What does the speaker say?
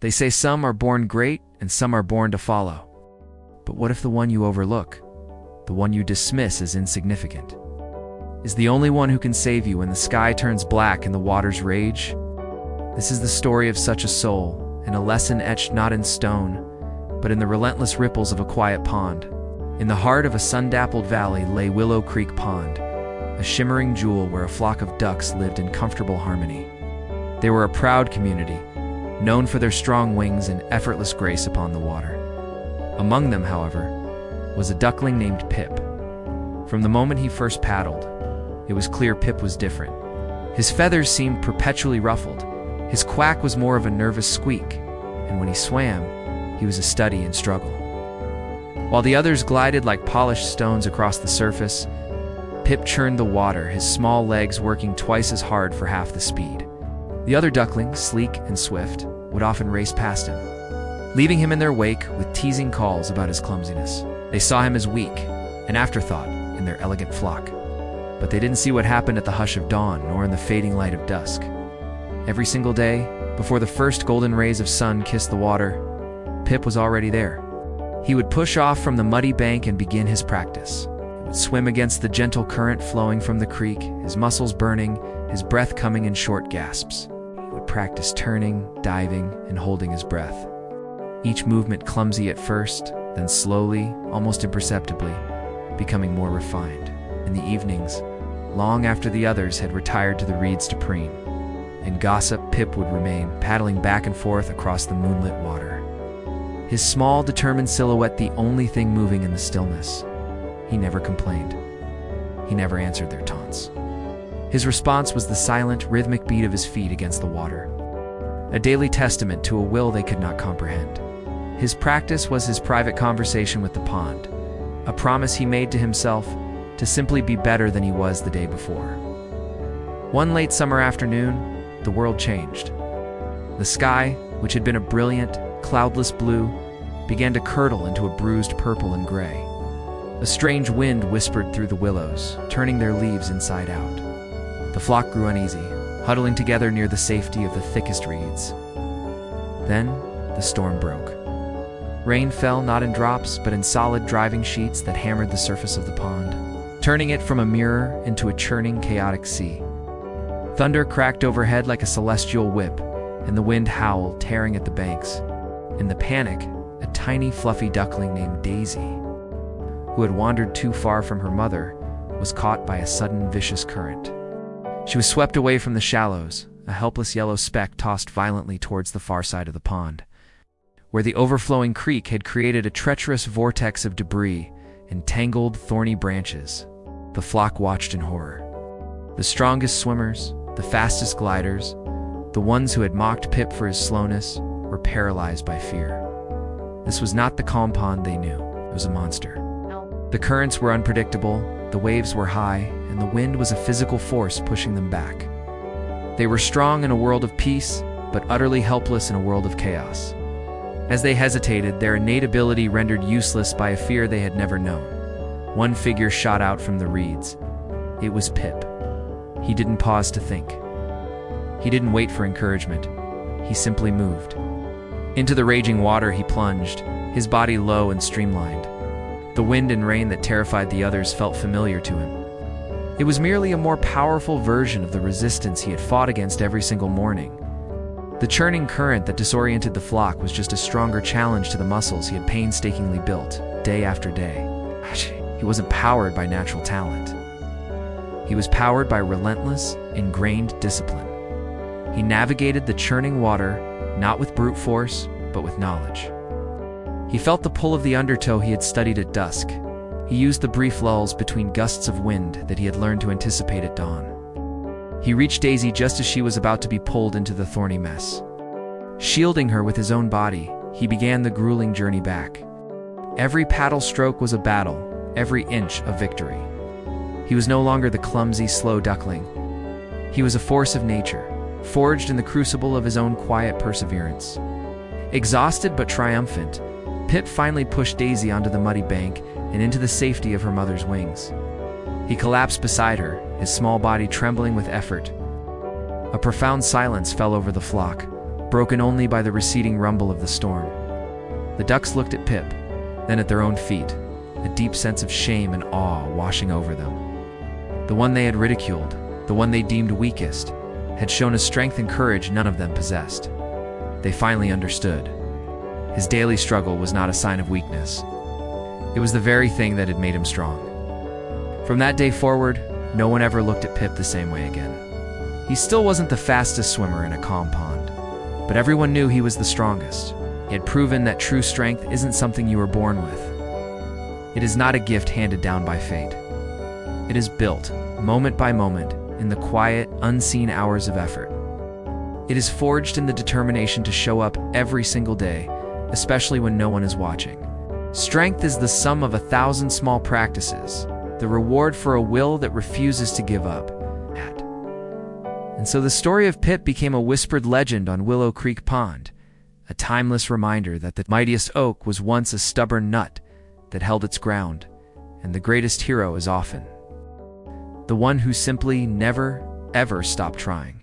They say some are born great and some are born to follow. But what if the one you overlook, the one you dismiss as insignificant, is the only one who can save you when the sky turns black and the waters rage? This is the story of such a soul, and a lesson etched not in stone, but in the relentless ripples of a quiet pond. In the heart of a sun-dappled valley lay Willow Creek Pond, a shimmering jewel where a flock of ducks lived in comfortable harmony. They were a proud community, known for their strong wings and effortless grace upon the water. Among them, however, was a duckling named Pip. From the moment he first paddled, it was clear Pip was different. His feathers seemed perpetually ruffled, his quack was more of a nervous squeak, and when he swam, he was a study in struggle. While the others glided like polished stones across the surface, Pip churned the water, his small legs working twice as hard for half the speed. The other ducklings, sleek and swift, would often race past him, leaving him in their wake with teasing calls about his clumsiness. They saw him as weak, an afterthought in their elegant flock. But they didn't see what happened at the hush of dawn, nor in the fading light of dusk. Every single day, before the first golden rays of sun kissed the water, Pip was already there. He would push off from the muddy bank and begin his practice. He would swim against the gentle current flowing from the creek, his muscles burning, his breath coming in short gasps. He would practice turning, diving, and holding his breath. Each movement clumsy at first, then slowly, almost imperceptibly, becoming more refined. In the evenings, long after the others had retired to the reeds to preen, and gossip, Pip would remain, paddling back and forth across the moonlit water. His small, determined silhouette the only thing moving in the stillness. He never complained. He never answered their taunts. His response was the silent, rhythmic beat of his feet against the water, a daily testament to a will they could not comprehend. His practice was his private conversation with the pond, a promise he made to himself to simply be better than he was the day before. One late summer afternoon, the world changed. The sky, which had been a brilliant, cloudless blue, began to curdle into a bruised purple and gray. A strange wind whispered through the willows, turning their leaves inside out. The flock grew uneasy, huddling together near the safety of the thickest reeds. Then, the storm broke. Rain fell not in drops, but in solid driving sheets that hammered the surface of the pond, turning it from a mirror into a churning, chaotic sea. Thunder cracked overhead like a celestial whip, and the wind howled, tearing at the banks. In the panic, a tiny, fluffy duckling named Daisy, who had wandered too far from her mother, was caught by a sudden, vicious current. She was swept away from the shallows, a helpless yellow speck tossed violently towards the far side of the pond, where the overflowing creek had created a treacherous vortex of debris and tangled, thorny branches. The flock watched in horror. The strongest swimmers, the fastest gliders, the ones who had mocked Pip for his slowness, were paralyzed by fear. This was not the calm pond they knew. It was a monster. The currents were unpredictable, the waves were high, and the wind was a physical force pushing them back. They were strong in a world of peace, but utterly helpless in a world of chaos. As they hesitated, their innate ability rendered useless by a fear they had never known. One figure shot out from the reeds. It was Pip. He didn't pause to think. He didn't wait for encouragement. He simply moved. Into the raging water he plunged, his body low and streamlined. The wind and rain that terrified the others felt familiar to him. It was merely a more powerful version of the resistance he had fought against every single morning. The churning current that disoriented the flock was just a stronger challenge to the muscles he had painstakingly built, day after day. He wasn't powered by natural talent. He was powered by relentless, ingrained discipline. He navigated the churning water, not with brute force, but with knowledge. He felt the pull of the undertow he had studied at dusk. He used the brief lulls between gusts of wind that he had learned to anticipate at dawn. He reached Daisy just as she was about to be pulled into the thorny mess. Shielding her with his own body, he began the grueling journey back. Every paddle stroke was a battle, every inch a victory. He was no longer the clumsy, slow duckling. He was a force of nature, forged in the crucible of his own quiet perseverance. Exhausted but triumphant, Pip finally pushed Daisy onto the muddy bank and into the safety of her mother's wings. He collapsed beside her, his small body trembling with effort. A profound silence fell over the flock, broken only by the receding rumble of the storm. The ducks looked at Pip, then at their own feet, a deep sense of shame and awe washing over them. The one they had ridiculed, the one they deemed weakest, had shown a strength and courage none of them possessed. They finally understood. His daily struggle was not a sign of weakness. It was the very thing that had made him strong. From that day forward, no one ever looked at Pip the same way again. He still wasn't the fastest swimmer in a calm pond, but everyone knew he was the strongest. He had proven that true strength isn't something you were born with. It is not a gift handed down by fate. It is built, moment by moment, in the quiet, unseen hours of effort. It is forged in the determination to show up every single day, especially when no one is watching. Strength is the sum of 1,000 small practices, the reward for a will that refuses to give up. And so the story of Pip became a whispered legend on Willow Creek Pond, a timeless reminder that the mightiest oak was once a stubborn nut that held its ground, and the greatest hero is often the one who simply never, ever stopped trying.